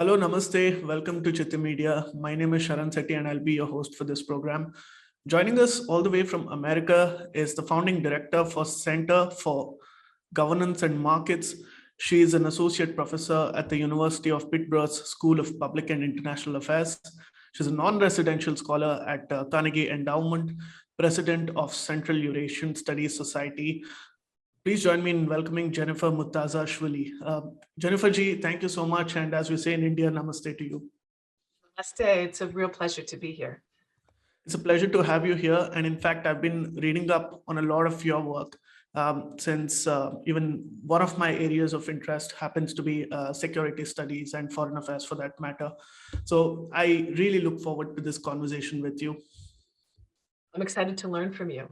Hello, namaste. Welcome to Citti Media. My name is Citti and I'll be your host for this program. Joining us all the way from America is the founding director for Center for Governance and Markets. She is an associate professor at the University of Pittsburgh's School of Public and International Affairs. She's a non-residential scholar at Carnegie Endowment, president of Central Eurasian Studies Society. Please join me in welcoming Jennifer Murtazashvili. Jennifer ji, thank you so much. And as we say in India, namaste to you. Namaste. It's a real pleasure to be here. It's a pleasure to have you here. And in fact, I've been reading up on a lot of your work since even one of my areas of interest happens to be security studies and foreign affairs for that matter. So I really look forward to this conversation with you. I'm excited to learn from you.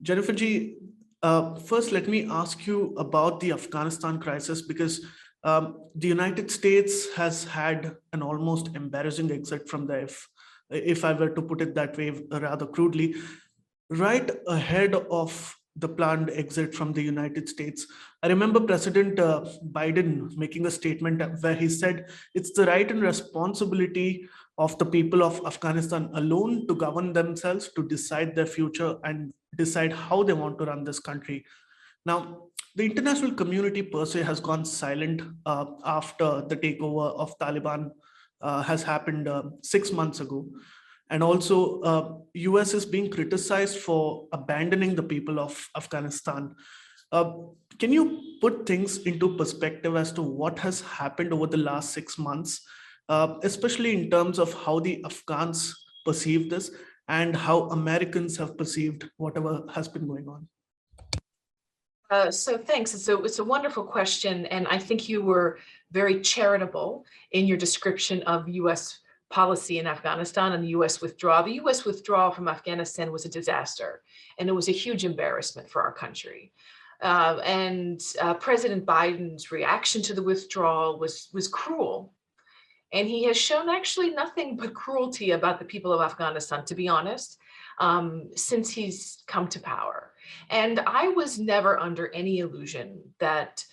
Jennifer ji, first, let me ask you about the Afghanistan crisis, because the United States has had an almost embarrassing exit from the if I were to put it that way, rather crudely, right ahead of the planned exit from the United States. I remember President Biden making a statement where he said it's the right and responsibility of the people of Afghanistan alone to govern themselves, to decide their future and decide how they want to run this country. Now, the international community per se has gone silent after the takeover of Taliban has happened 6 months ago. And also, US is being criticized for abandoning the people of Afghanistan. Can you put things into perspective as to what has happened over the last 6 months, especially in terms of how the Afghans perceive this and how Americans have perceived whatever has been going on? So thanks. It's a wonderful question. And I think you were very charitable in your description of US policy in Afghanistan and the US withdrawal. The US withdrawal from Afghanistan was a disaster, and it was a huge embarrassment for our country. President Biden's reaction to the withdrawal was cruel. And he has shown actually nothing but cruelty about the people of Afghanistan, to be honest, since he's come to power. And I was never under any illusion that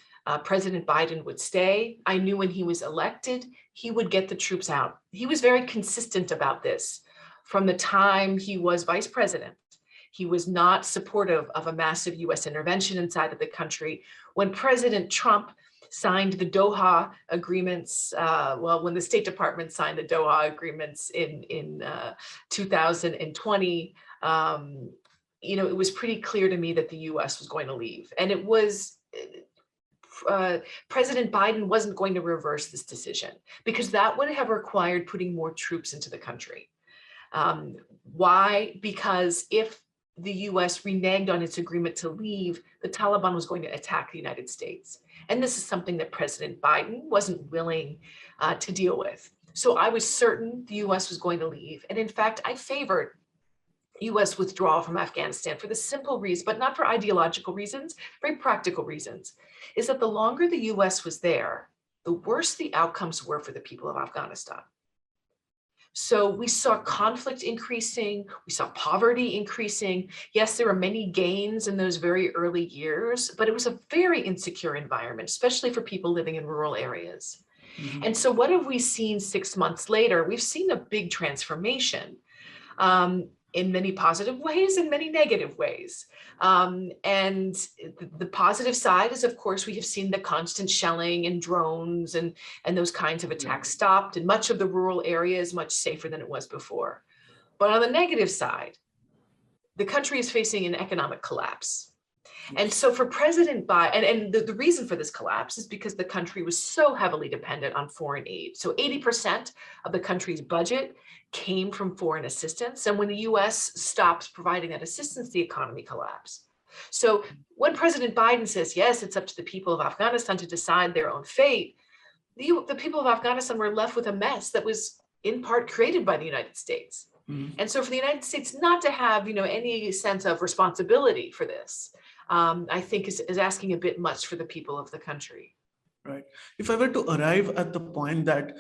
President Biden would stay. I knew when he was elected, he would get the troops out. He was very consistent about this from the time he was vice president. He was not supportive of a massive US intervention inside of the country. When President Trump signed the Doha agreements, when the State Department signed the Doha agreements in 2020, it was pretty clear to me that the US was going to leave. And it was, President Biden wasn't going to reverse this decision because that would have required putting more troops into the country. Why? Because if the US reneged on its agreement to leave, the Taliban was going to attack the United States. And this is something that President Biden wasn't willing to deal with. So I was certain the US was going to leave. And in fact, I favored US withdrawal from Afghanistan for the simple reason, but not for ideological reasons, very practical reasons, is that the longer the US was there, the worse the outcomes were for the people of Afghanistan. So we saw conflict increasing, we saw poverty increasing. Yes, there were many gains in those very early years, but it was a very insecure environment, especially for people living in rural areas. Mm-hmm. And so what have we seen 6 months later? We've seen a big transformation in many positive ways and many negative ways. And the positive side is, of course, we have seen the constant shelling and drones and those kinds of attacks stopped, and much of the rural area is much safer than it was before. But on the negative side, the country is facing an economic collapse. And so for President Biden, and the reason for this collapse is because the country was so heavily dependent on foreign aid. So 80% of the country's budget came from foreign assistance. And when the US stops providing that assistance, the economy collapsed. So when President Biden says, yes, it's up to the people of Afghanistan to decide their own fate, the people of Afghanistan were left with a mess that was in part created by the United States. Mm-hmm. And so for the United States not to have, any sense of responsibility for this, I think is asking a bit much for the people of the country. Right. If I were to arrive at the point that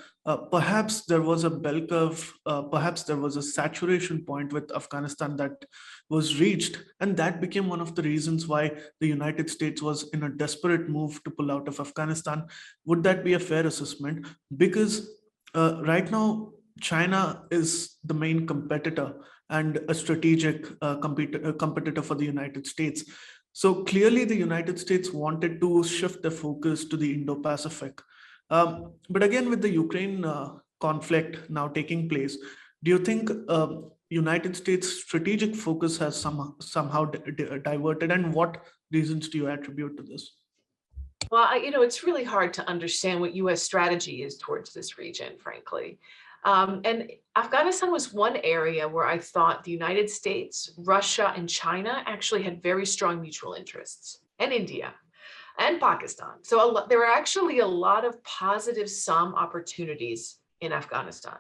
perhaps there was a bell curve, perhaps there was a saturation point with Afghanistan that was reached, and that became one of the reasons why the United States was in a desperate move to pull out of Afghanistan, would that be a fair assessment? Because right now, China is the main competitor and a strategic competitor for the United States. So clearly, the United States wanted to shift the focus to the Indo-Pacific. But again, with the Ukraine conflict now taking place, do you think United States strategic focus has somehow diverted, and what reasons do you attribute to this? Well, it's really hard to understand what U.S. strategy is towards this region, frankly. And Afghanistan was one area where I thought the United States, Russia, and China actually had very strong mutual interests, and India and Pakistan. So there were actually a lot of positive sum opportunities in Afghanistan.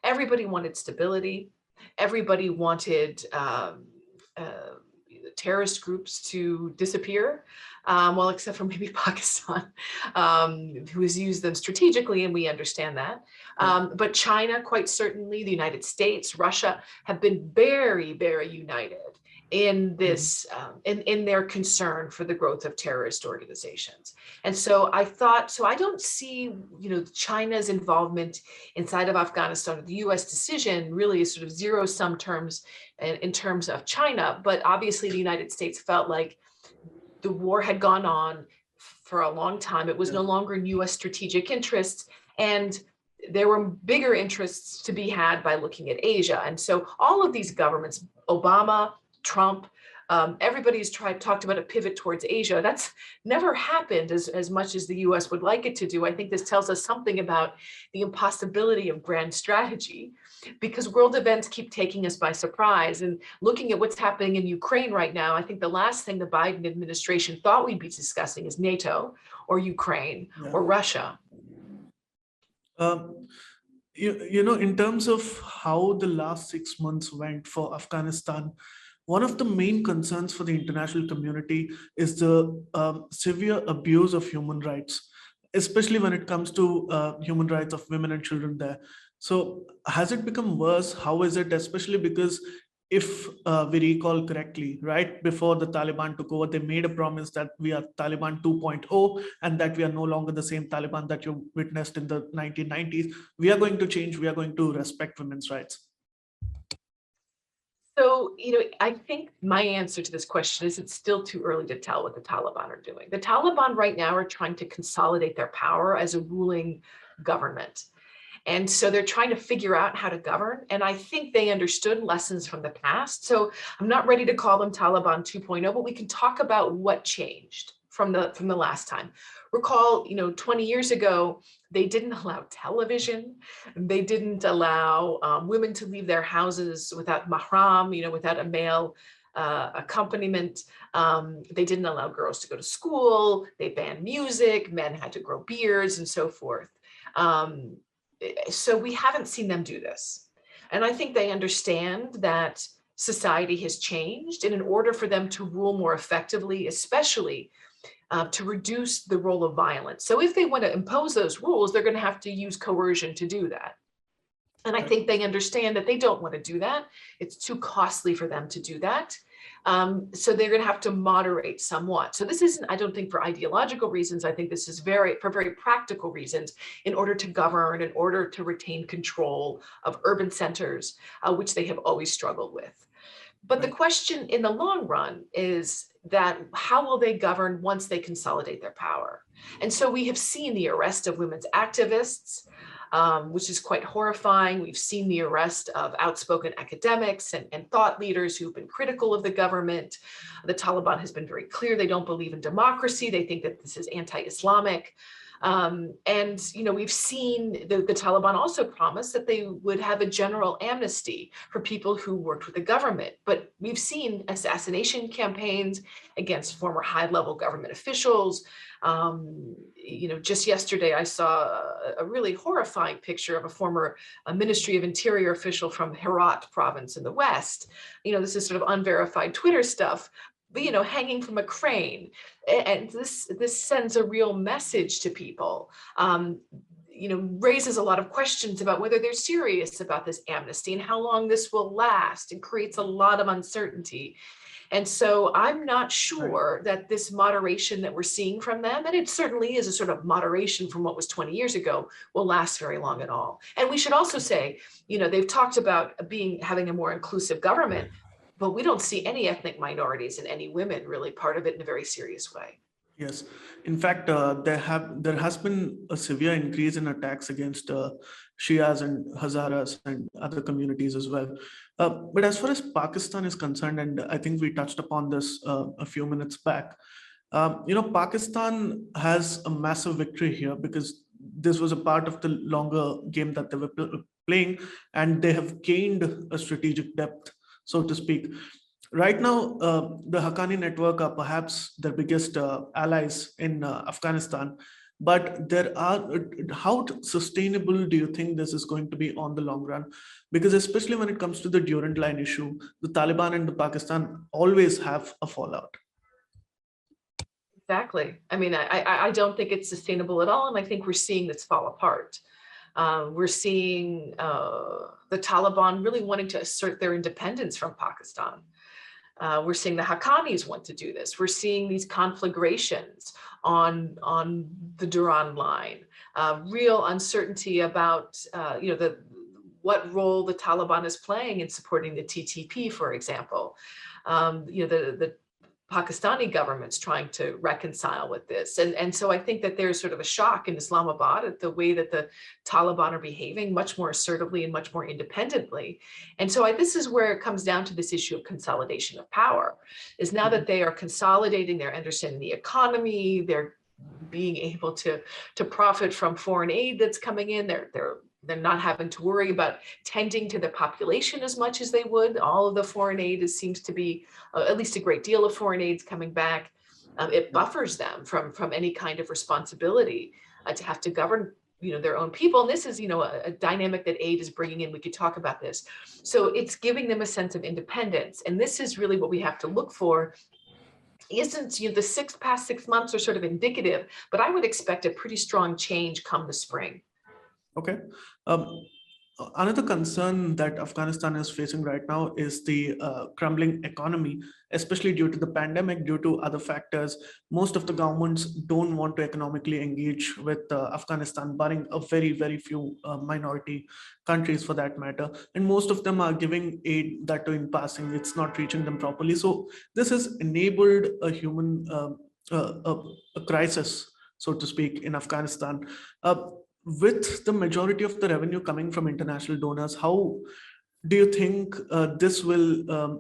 Everybody wanted stability. Everybody wanted terrorist groups to disappear, well, except for maybe Pakistan, who has used them strategically, and we understand that. But China, quite certainly, the United States, Russia have been very, very united in this, in their concern for the growth of terrorist organizations. And so I thought, so I don't see, China's involvement inside of Afghanistan, or the US decision really is sort of zero-sum terms in terms of China, but obviously the United States felt like the war had gone on for a long time. It was no longer in US strategic interests, and there were bigger interests to be had by looking at Asia. And so all of these governments, Obama, Trump, everybody's talked about a pivot towards Asia. That's never happened as much as the US would like it to do. I think this tells us something about the impossibility of grand strategy, because world events keep taking us by surprise. And looking at what's happening in Ukraine right now, I think the last thing the Biden administration thought we'd be discussing is NATO or Ukraine or Russia. In terms of how the last 6 months went for Afghanistan, one of the main concerns for the international community is the severe abuse of human rights, especially when it comes to human rights of women and children there. So has it become worse? How is it? Especially because if we recall correctly, right before the Taliban took over, they made a promise that we are Taliban 2.0 and that we are no longer the same Taliban that you witnessed in the 1990s. We are going to change. We are going to respect women's rights. So, I think my answer to this question is it's still too early to tell what the Taliban are doing. The Taliban right now are trying to consolidate their power as a ruling government. And so they're trying to figure out how to govern. And I think they understood lessons from the past. So I'm not ready to call them Taliban 2.0, but we can talk about what changed from the last time. Recall, 20 years ago, they didn't allow television. They didn't allow women to leave their houses without mahram, without a male accompaniment. They didn't allow girls to go to school. They banned music. Men had to grow beards and so forth. So we haven't seen them do this. And I think they understand that society has changed, and in order for them to rule more effectively, especially to reduce the role of violence. So if they want to impose those rules, they're going to have to use coercion to do that. And I think they understand that they don't want to do that. It's too costly for them to do that. So they're going to have to moderate somewhat. So this isn't, I don't think, for ideological reasons. I think this is for very practical reasons, in order to govern, in order to retain control of urban centers, which they have always struggled with. But the question in the long run is that how will they govern once they consolidate their power? And so we have seen the arrest of women's activists, which is quite horrifying. We've seen the arrest of outspoken academics and thought leaders who've been critical of the government. The Taliban has been very clear they don't believe in democracy. They think that this is anti-Islamic. And we've seen the Taliban also promise that they would have a general amnesty for people who worked with the government. But we've seen assassination campaigns against former high-level government officials. Just yesterday, I saw a really horrifying picture of a former Ministry of Interior official from Herat province in the West. This is sort of unverified Twitter stuff. hanging from a crane. And this sends a real message to people. Raises a lot of questions about whether they're serious about this amnesty and how long this will last, and creates a lot of uncertainty. And so I'm not sure that this moderation that we're seeing from them, and it certainly is a sort of moderation from what was 20 years ago, will last very long at all. And we should also say, they've talked about having a more inclusive government, but we don't see any ethnic minorities and any women really part of it in a very serious way. Yes, in fact, there has been a severe increase in attacks against Shias and Hazaras and other communities as well. But as far as Pakistan is concerned, and I think we touched upon this a few minutes back, Pakistan has a massive victory here because this was a part of the longer game that they were playing, and they have gained a strategic depth, so to speak. Right now, the Haqqani network are perhaps their biggest allies in Afghanistan, but how sustainable do you think this is going to be on the long run? Because especially when it comes to the Durand Line issue, the Taliban and the Pakistan always have a fallout. Exactly. I mean, I don't think it's sustainable at all, and I think we're seeing this fall apart. We're seeing the Taliban really wanting to assert their independence from Pakistan. We're seeing the Haqqanis want to do this. We're seeing these conflagrations on the Durand Line, real uncertainty about what role the Taliban is playing in supporting the TTP, for example. The Pakistani government's trying to reconcile with this. And so I think that there's sort of a shock in Islamabad at the way that the Taliban are behaving much more assertively and much more independently. And so this is where it comes down to this issue of consolidation of power, is now that they are consolidating, they're understanding the economy, they're being able to profit from foreign aid that's coming in, they're not having to worry about tending to the population as much as they would. All of the foreign aid seems to be, at least a great deal of foreign aid is coming back. It buffers them from any kind of responsibility to have to govern their own people. And this is a dynamic that aid is bringing in. We could talk about this. So it's giving them a sense of independence. And this is really what we have to look for. Isn't the past 6 months are sort of indicative, but I would expect a pretty strong change come the spring. Okay. Another concern that Afghanistan is facing right now is the crumbling economy, especially due to the pandemic, due to other factors. Most of the governments don't want to economically engage with Afghanistan, barring a very, very few minority countries for that matter. And most of them are giving aid that in passing, it's not reaching them properly. So this has enabled a human a crisis, so to speak, in Afghanistan. With the majority of the revenue coming from international donors, how do you think this will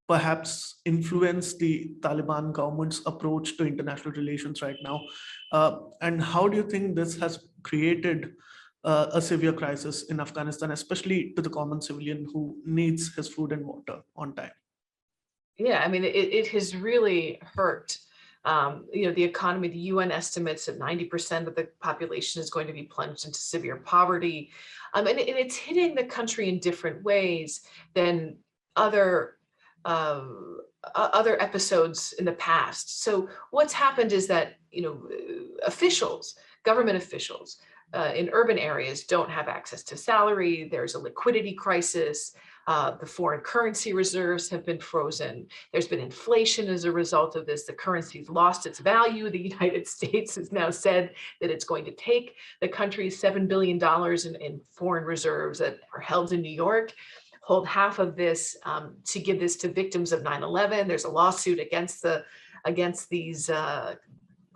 perhaps influence the Taliban government's approach to international relations right now? And how do you think this has created a severe crisis in Afghanistan, especially to the common civilian who needs his food and water on time? Yeah, I mean, it has really hurt the economy. The UN estimates that 90% of the population is going to be plunged into severe poverty. And it's hitting the country in different ways than other episodes in the past. So what's happened is that, government officials in urban areas don't have access to salary. There's a liquidity crisis. The foreign currency reserves have been frozen. There's been inflation as a result of this. The currency's lost its value. The United States has now said that it's going to take the country's $7 billion in foreign reserves that are held in New York, hold half of this to give this to victims of 9/11. There's a lawsuit against these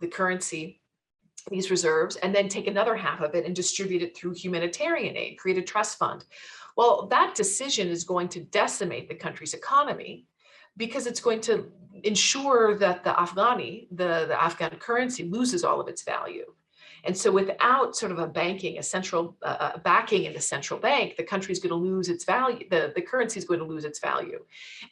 the currency, these reserves, and then take another half of it and distribute it through humanitarian aid, create a trust fund. Well, that decision is going to decimate the country's economy because it's going to ensure that the Afghan currency loses all of its value. And so without sort of a central backing in the central bank, the country's going to lose its value. The currency is going to lose its value.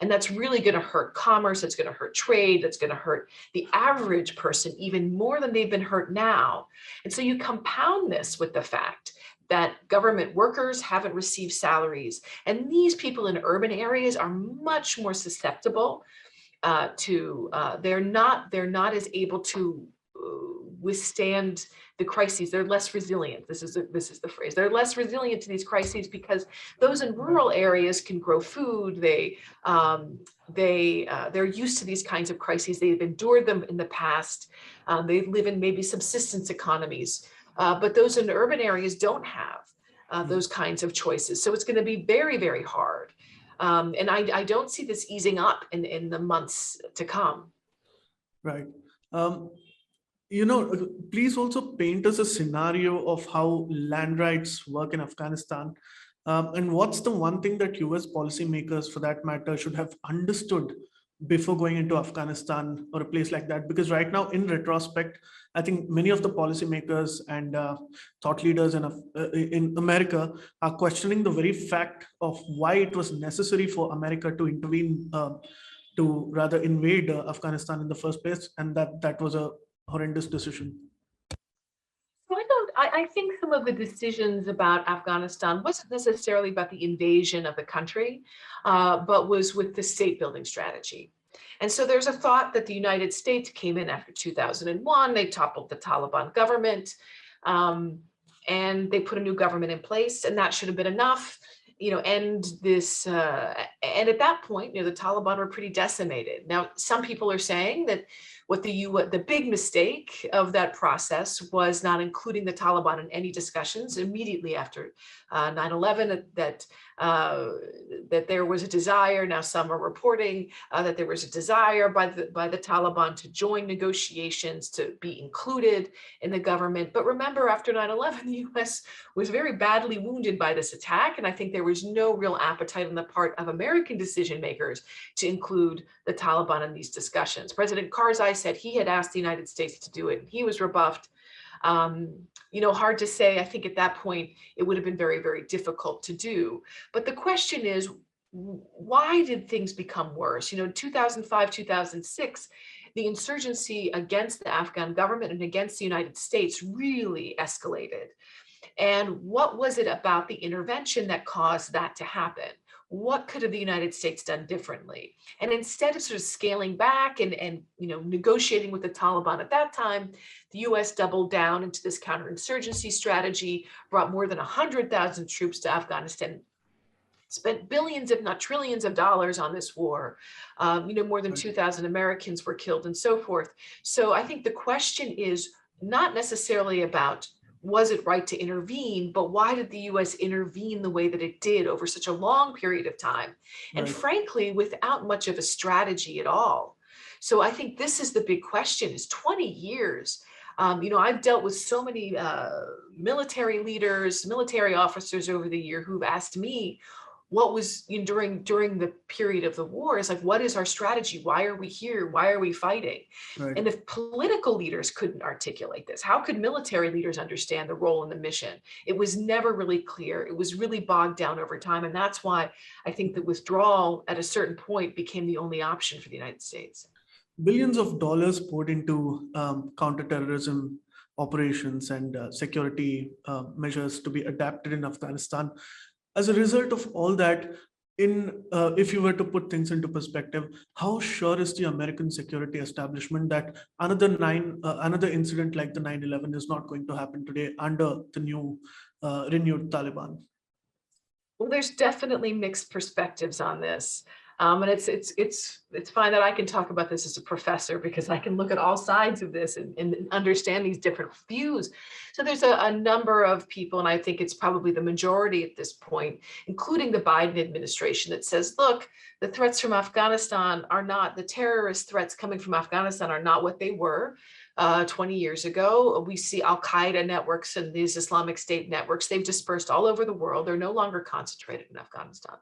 And that's really going to hurt commerce. It's going to hurt trade. That's going to hurt the average person even more than they've been hurt now. And so you compound this with the fact that government workers haven't received salaries. And these people in urban areas are much more susceptible they're not as able to withstand the crises. They're less resilient. This is the phrase. They're less resilient to these crises because those in rural areas can grow food. They're used to these kinds of crises. They've endured them in the past. They live in maybe subsistence economies, but those in urban areas don't have those kinds of choices. So it's going to be very, very hard. And I don't see this easing up in the months to come. Right. Please also paint us a scenario of how land rights work in Afghanistan. And what's the one thing that US policymakers, for that matter, should have understood before going into Afghanistan or a place like that? Because right now, in retrospect, I think many of the policymakers and thought leaders in America are questioning the very fact of why it was necessary for America to intervene, to rather invade Afghanistan in the first place, and that was a horrendous decision. I think some of the decisions about Afghanistan wasn't necessarily about the invasion of the country, but was with the state building strategy. And so there's a thought that the United States came in after 2001, they toppled the Taliban government, and they put a new government in place, and that should have been enough, end this. And at that point, the Taliban were pretty decimated. Now, some people are saying that the big mistake of that process was not including the Taliban in any discussions immediately after 9/11, that there was a desire. Now some are reporting that there was a desire by the Taliban to join negotiations, to be included in the government. But remember, after 9/11, the US was very badly wounded by this attack. And I think there was no real appetite on the part of American decision makers to include the Taliban in these discussions. President Karzai said he had asked the United States to do it. He was rebuffed. Hard to say. I think at that point, it would have been very, very difficult to do. But the question is, why did things become worse? 2005, 2006, the insurgency against the Afghan government and against the United States really escalated. And what was it about the intervention that caused that to happen? What could have the United States done differently? And instead of sort of scaling back and negotiating with the Taliban at that time, the US doubled down into this counterinsurgency strategy, brought more than 100,000 troops to Afghanistan, spent billions, if not trillions of dollars on this war. More than 2,000 Americans were killed and so forth. So I think the question is not necessarily about was it right to intervene, but why did the US intervene the way that it did over such a long period of time? And frankly, without much of a strategy at all. So I think this is the big question, is 20 years. I've dealt with so many military leaders, military officers over the year who've asked me, what was during the period of the war is like, what is our strategy? Why are we here? Why are we fighting? Right. And if political leaders couldn't articulate this, how could military leaders understand the role and the mission? It was never really clear. It was really bogged down over time. And that's why I think that withdrawal at a certain point became the only option for the United States. Billions of dollars poured into counterterrorism operations and security measures to be adapted in Afghanistan. As a result of all that, if you were to put things into perspective, how sure is the American security establishment that another incident like the 9/11 is not going to happen today under the new renewed Taliban? Well, there's definitely mixed perspectives on this. And it's fine that I can talk about this as a professor, because I can look at all sides of this and understand these different views. So there's a number of people, and I think it's probably the majority at this point, including the Biden administration, that says, look, the threats from Afghanistan are not, the terrorist threats coming from Afghanistan are not what they were 20 years ago. We see Al-Qaeda networks and these Islamic State networks. They've dispersed all over the world. They're no longer concentrated in Afghanistan.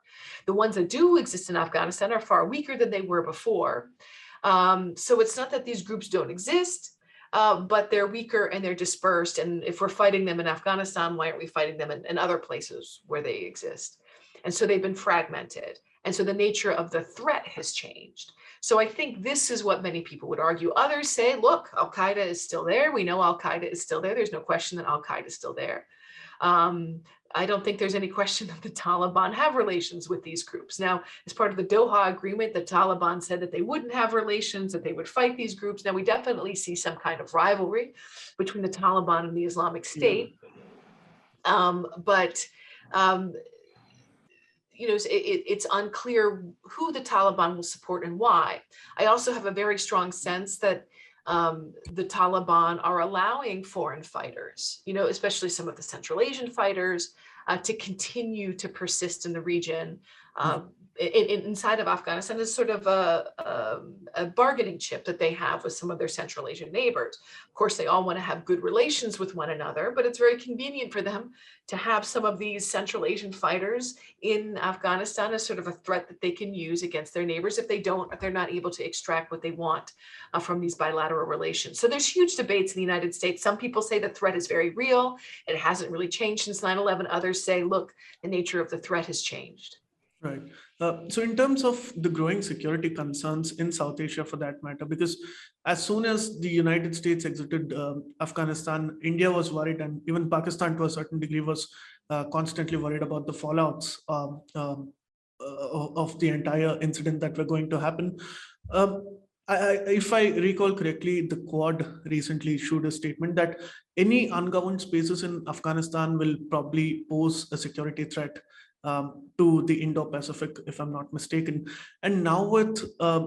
The ones that do exist in Afghanistan are far weaker than they were before. So it's not that these groups don't exist, but they're weaker and they're dispersed. And if we're fighting them in Afghanistan, why aren't we fighting them in other places where they exist? And so they've been fragmented. And so the nature of the threat has changed. So I think this is what many people would argue. Others say, look, Al-Qaeda is still there. We know Al-Qaeda is still there. There's no question that Al-Qaeda is still there. I don't think there's any question that the Taliban have relations with these groups. Now, as part of the Doha Agreement, the Taliban said that they wouldn't have relations, that they would fight these groups. Now, we definitely see some kind of rivalry between the Taliban and the Islamic Yeah. State. But it's unclear who the Taliban will support and why. I also have a very strong sense that the Taliban are allowing foreign fighters, especially some of the Central Asian fighters, to continue to persist in the region. Inside of Afghanistan is sort of a bargaining chip that they have with some of their Central Asian neighbors. Of course, they all want to have good relations with one another, but it's very convenient for them to have some of these Central Asian fighters in Afghanistan as sort of a threat that they can use against their neighbors if they're not able to extract what they want from these bilateral relations. So there's huge debates in the United States. Some people say the threat is very real. It hasn't really changed since 9/11. Others say, look, the nature of the threat has changed. Right. So in terms of the growing security concerns in South Asia, for that matter, because as soon as the United States exited Afghanistan, India was worried, and even Pakistan, to a certain degree, was constantly worried about the fallouts of the entire incident that were going to happen. If I recall correctly, the Quad recently issued a statement that any ungoverned spaces in Afghanistan will probably pose a security threat to the Indo-Pacific, if I'm not mistaken. And now with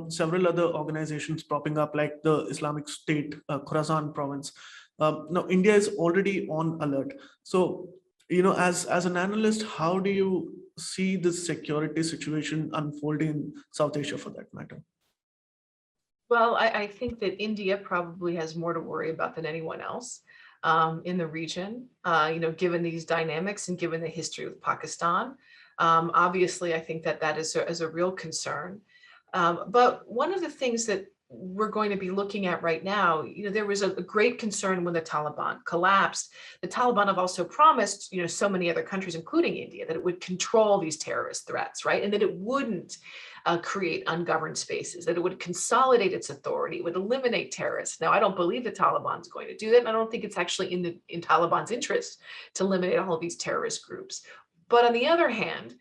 several other organizations propping up, like the Islamic State, Khorasan province, now India is already on alert. So, as an analyst, how do you see this security situation unfolding in South Asia, for that matter? Well, I think that India probably has more to worry about than anyone else in the region, given these dynamics and given the history with Pakistan. Obviously, I think that is a real concern. But one of the things that we're going to be looking at right now, there was a great concern when the Taliban collapsed. The Taliban have also promised, so many other countries, including India, that it would control these terrorist threats, right? And that it wouldn't create ungoverned spaces, that it would consolidate its authority, it would eliminate terrorists. Now, I don't believe the Taliban is going to do that, and I don't think it's actually in Taliban's interest to eliminate all of these terrorist groups. But on the other hand,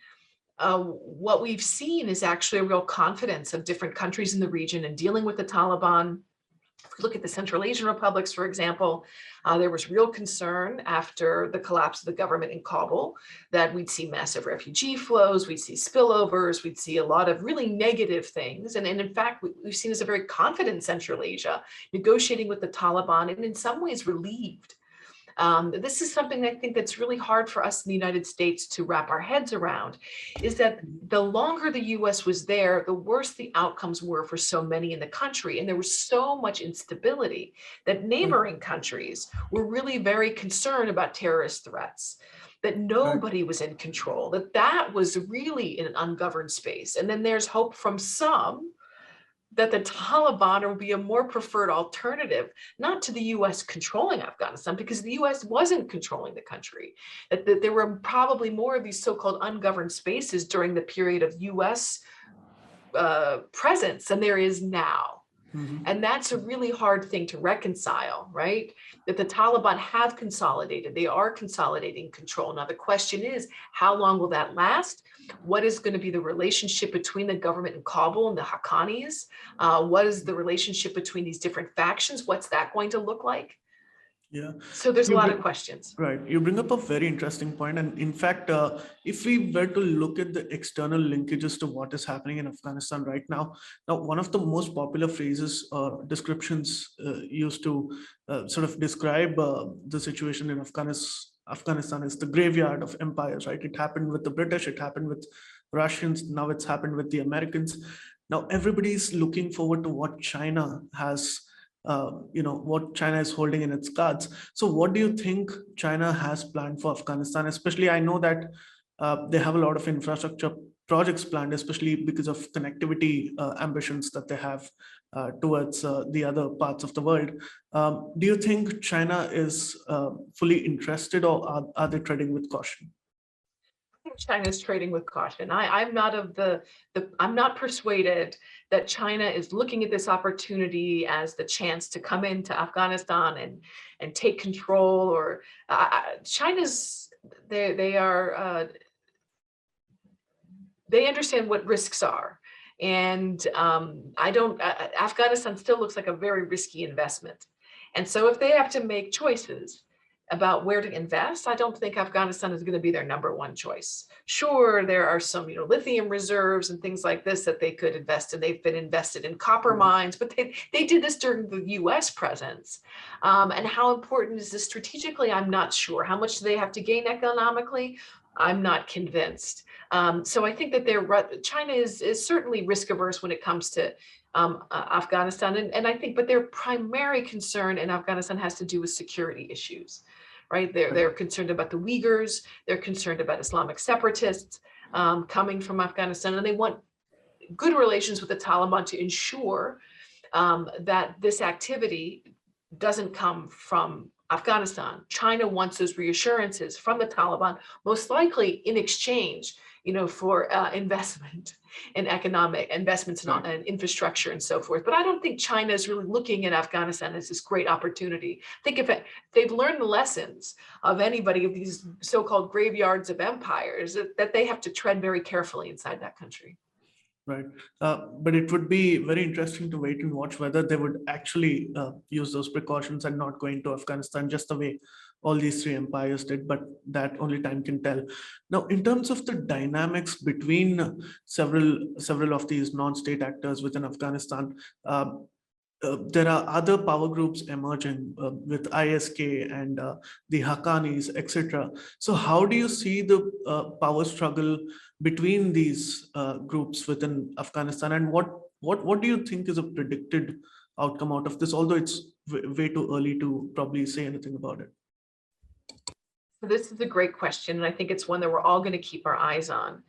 what we've seen is actually a real confidence of different countries in the region in dealing with the Taliban. If we look at the Central Asian republics, for example, there was real concern after the collapse of the government in Kabul that we'd see massive refugee flows, we'd see spillovers, we'd see a lot of really negative things. And in fact, we've seen as a very confident Central Asia negotiating with the Taliban and in some ways relieved. This is something I think that's really hard for us in the United States to wrap our heads around, is that the longer the US was there, the worse the outcomes were for so many in the country. And there was so much instability that neighboring countries were really very concerned about terrorist threats, that nobody was in control, that was really in an ungoverned space. And then there's hope from some that the Taliban will be a more preferred alternative, not to the US controlling Afghanistan, because the US wasn't controlling the country, that there were probably more of these so-called ungoverned spaces during the period of US presence than there is now. And that's a really hard thing to reconcile, right? That the Taliban have consolidated, they are consolidating control. Now, the question is, how long will that last? What is going to be the relationship between the government in Kabul and the Haqqanis? What is the relationship between these different factions? What's that going to look like? Yeah. So there's a lot of questions. Right. You bring up a very interesting point. And in fact, if we were to look at the external linkages to what is happening in Afghanistan right now, one of the most popular phrases or descriptions used to sort of describe the situation in Afghanistan is the graveyard of empires, right? It happened with the British, it happened with Russians, now it's happened with the Americans. Now everybody's looking forward to what China has what China is holding in its cards. So what do you think China has planned for Afghanistan? Especially, I know that they have a lot of infrastructure projects planned, especially because of connectivity ambitions that they have towards the other parts of the world. Do you think China is fully interested, or are they treading with caution? China's trading with caution. I'm not persuaded that China is looking at this opportunity as the chance to come into Afghanistan and take control. Or China's they are, they understand what risks are. And Afghanistan still looks like a very risky investment. And so if they have to make choices about where to invest, I don't think Afghanistan is going to be their number one choice. Sure, there are some, lithium reserves and things like this that they could invest in. They've been invested in copper mines, but they did this during the US presence. And how important is this strategically? I'm not sure. How much do they have to gain economically? I'm not convinced. So I think that China is certainly risk averse when it comes to Afghanistan. And I think, but their primary concern in Afghanistan has to do with security issues, right? They're concerned about the Uyghurs. They're concerned about Islamic separatists coming from Afghanistan, and they want good relations with the Taliban to ensure that this activity doesn't come from Afghanistan. China wants those reassurances from the Taliban, most likely in exchange, for investment in economic investments and infrastructure and so forth. But I don't think China is really looking at Afghanistan as this great opportunity. Think if they've learned the lessons of anybody of these so-called graveyards of empires, that they have to tread very carefully inside that country. Right. But it would be very interesting to wait and watch whether they would actually use those precautions and not go into Afghanistan just the way all these three empires did, but that only time can tell. Now, in terms of the dynamics between several of these non-state actors within Afghanistan, there are other power groups emerging with ISK and the Haqqanis, etc. So how do you see the power struggle between these groups within Afghanistan, and what do you think is a predicted outcome out of this, although it's way too early to probably say anything about it? This is a great question, and I think it's one that we're all going to keep our eyes on.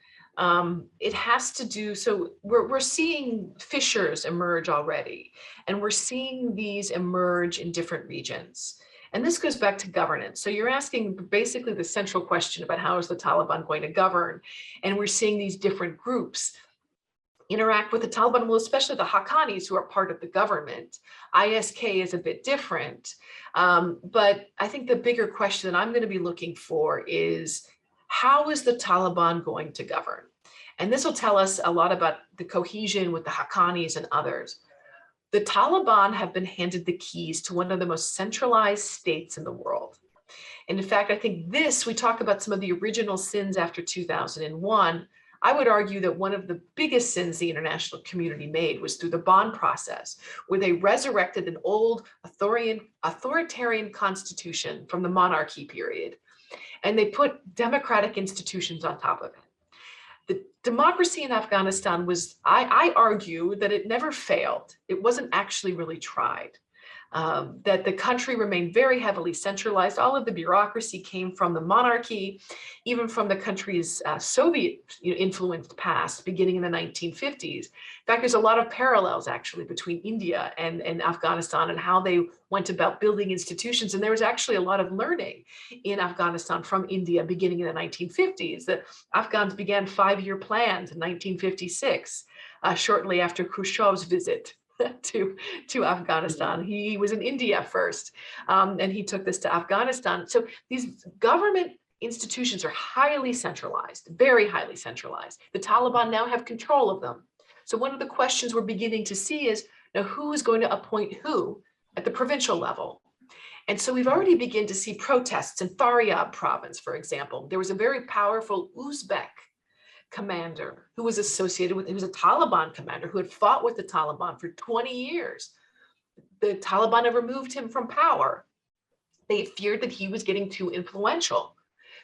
It has to do, so we're seeing fissures emerge already, and we're seeing these emerge in different regions. And this goes back to governance. So you're asking basically the central question about how is the Taliban going to govern? And we're seeing these different groups interact with the Taliban, well, especially the Haqqanis who are part of the government. ISK is a bit different. But I think the bigger question that I'm going to be looking for is, how is the Taliban going to govern? And this will tell us a lot about the cohesion with the Haqqanis and others. The Taliban have been handed the keys to one of the most centralized states in the world. And in fact, I think we talk about some of the original sins after 2001. I would argue that one of the biggest sins the international community made was through the Bonn process, where they resurrected an old authoritarian constitution from the monarchy period, and they put democratic institutions on top of it. The democracy in Afghanistan was, I argue that it never failed. It wasn't actually really tried. That the country remained very heavily centralized. All of the bureaucracy came from the monarchy, even from the country's Soviet influenced past, beginning in the 1950s. In fact, there's a lot of parallels actually between India and Afghanistan and how they went about building institutions. And there was actually a lot of learning in Afghanistan from India beginning in the 1950s. The Afghans began 5-year plans in 1956, shortly after Khrushchev's visit to Afghanistan. He was in India first, and he took this to Afghanistan. So these government institutions are highly centralized, very highly centralized. The Taliban now have control of them. So one of the questions we're beginning to see is, now who is going to appoint who at the provincial level? And so we've already begun to see protests in Faryab province, for example. There was a very powerful Uzbek commander who was associated with, he was a Taliban commander who had fought with the Taliban for 20 years. The Taliban had removed him from power. They feared that he was getting too influential.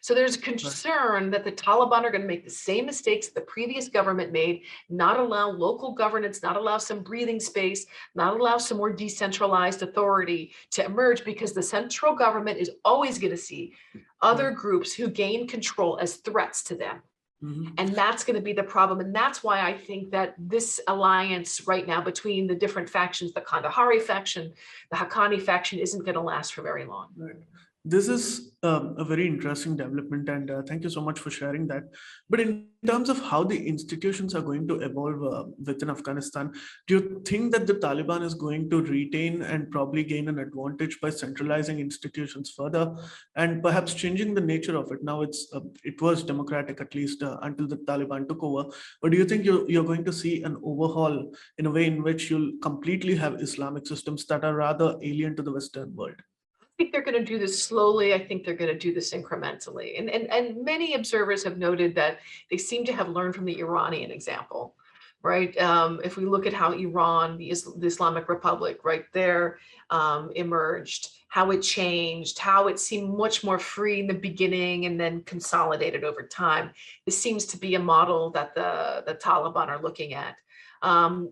So there's a concern that the Taliban are going to make the same mistakes the previous government made, not allow local governance, not allow some breathing space, not allow some more decentralized authority to emerge, because the central government is always going to see other groups who gain control as threats to them. And that's going to be the problem. And that's why I think that this alliance right now between the different factions, the Kandahari faction, the Haqqani faction, isn't going to last for very long. Right. This is a very interesting development, and thank you so much for sharing that. But in terms of how the institutions are going to evolve within Afghanistan, do you think that the Taliban is going to retain and probably gain an advantage by centralizing institutions further and perhaps changing the nature of it? Now it was democratic, at least until the Taliban took over. But do you think you're going to see an overhaul in a way in which you'll completely have Islamic systems that are rather alien to the Western world? I think they're going to do this slowly. I think they're going to do this incrementally. And many observers have noted that they seem to have learned from the Iranian example, right? If we look at how Iran, the Islamic Republic, right there, emerged, how it changed, how it seemed much more free in the beginning and then consolidated over time. This seems to be a model that the Taliban are looking at.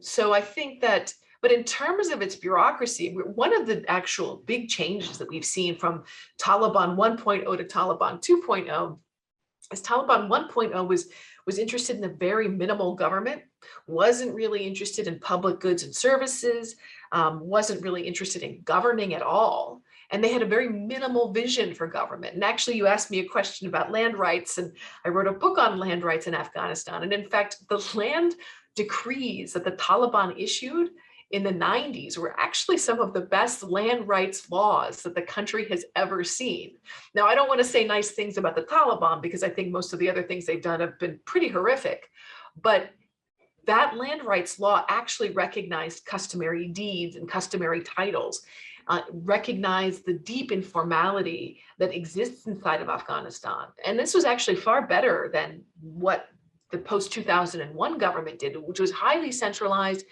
So I think that, but in terms of its bureaucracy, one of the actual big changes that we've seen from Taliban 1.0 to Taliban 2.0 is Taliban 1.0 was interested in a very minimal government, wasn't really interested in public goods and services, wasn't really interested in governing at all. And they had a very minimal vision for government. And actually, you asked me a question about land rights, and I wrote a book on land rights in Afghanistan. And in fact, the land decrees that the Taliban issued in the 90s were actually some of the best land rights laws that the country has ever seen. Now, I don't want to say nice things about the Taliban because I think most of the other things they've done have been pretty horrific, but that land rights law actually recognized customary deeds and customary titles, recognized the deep informality that exists inside of Afghanistan. And this was actually far better than what the post-2001 government did, which was highly centralized,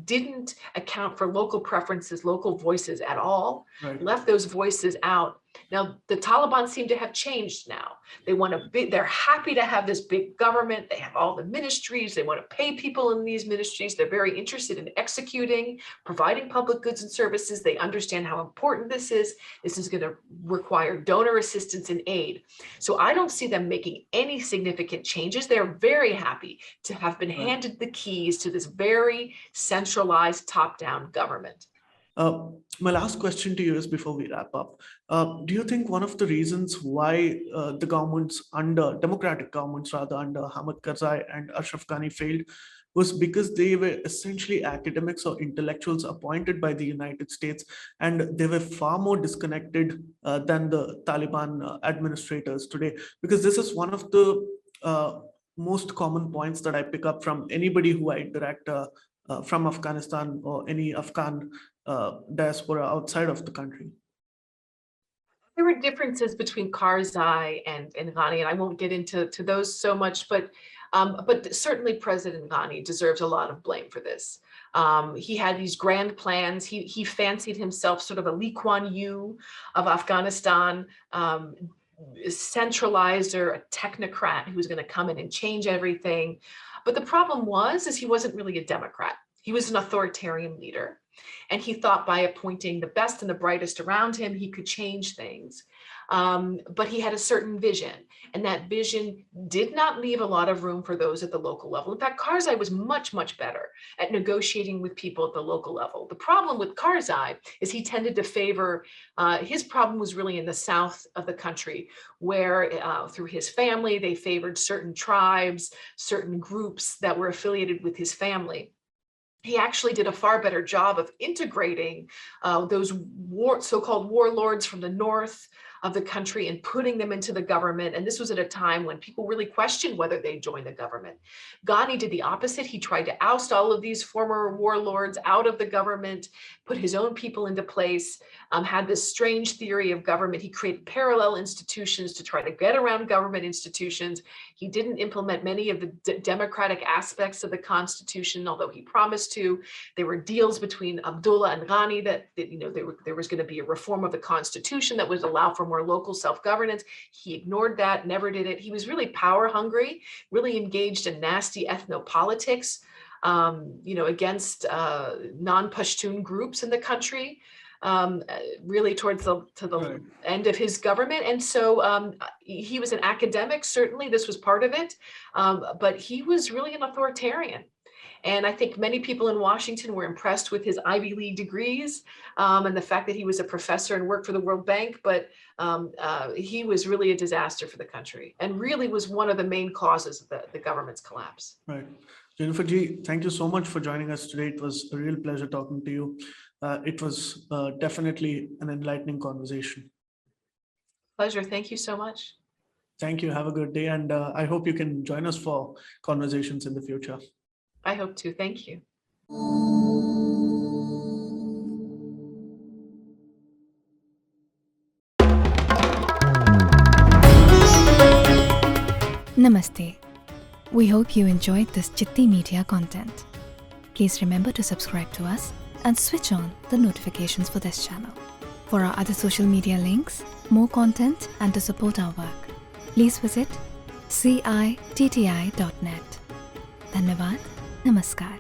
didn't account for local preferences, local voices at all, Right. left those voices out. Now, the Taliban seem to have changed now. They want to be, they're happy to have this big government. They have all the ministries. They want to pay people in these ministries. They're very interested in executing, providing public goods and services. They understand how important this is. This is going to require donor assistance and aid. So I don't see them making any significant changes. They're very happy to have been handed the keys to this very centralized top-down government. My last question to you is before we wrap up. Do you think one of the reasons why the governments democratic governments rather under Hamid Karzai and Ashraf Ghani failed was because they were essentially academics or intellectuals appointed by the United States, and they were far more disconnected than the Taliban administrators today? Because this is one of the most common points that I pick up from anybody who I interact from Afghanistan or any Afghan diaspora outside of the country. There were differences between Karzai and Ghani, and I won't get into those so much, but certainly President Ghani deserves a lot of blame for this. He had these grand plans. He fancied himself sort of a Lee Kuan Yew of Afghanistan, centralizer, a technocrat who was going to come in and change everything. But the problem is he wasn't really a Democrat. He was an authoritarian leader. And he thought by appointing the best and the brightest around him, he could change things. But he had a certain vision, and that vision did not leave a lot of room for those at the local level. In fact, Karzai was much, much better at negotiating with people at the local level. The problem with Karzai is he tended to favor, his problem was really in the south of the country, where through his family, they favored certain tribes, certain groups that were affiliated with his family. He actually did a far better job of integrating those so-called warlords from the north of the country and putting them into the government. And this was at a time when people really questioned whether they'd join the government. Ghani did the opposite. He tried to oust all of these former warlords out of the government, put his own people into place, had this strange theory of government. He created parallel institutions to try to get around government institutions. He didn't implement many of the democratic aspects of the Constitution, although he promised to. There were deals between Abdullah and Ghani that there was going to be a reform of the Constitution that would allow for more local self-governance. He ignored that, never did it. He was really power hungry, really engaged in nasty ethnopolitics, against non-Pashtun groups in the country, really towards the end of his government. And so he was an academic, certainly this was part of it, but he was really an authoritarian. And I think many people in Washington were impressed with his Ivy League degrees and the fact that he was a professor and worked for the World Bank, but he was really a disaster for the country and really was one of the main causes of the government's collapse. Right. Jennifer G, thank you so much for joining us today. It was a real pleasure talking to you. It was definitely an enlightening conversation. Pleasure. Thank you so much. Thank you. Have a good day. And I hope you can join us for conversations in the future. I hope to. Thank you. Namaste. We hope you enjoyed this Citti Media content. Please remember to subscribe to us and switch on the notifications for this channel. For our other social media links, more content, and to support our work, please visit citti.net. Dhanyavad. Namaskar.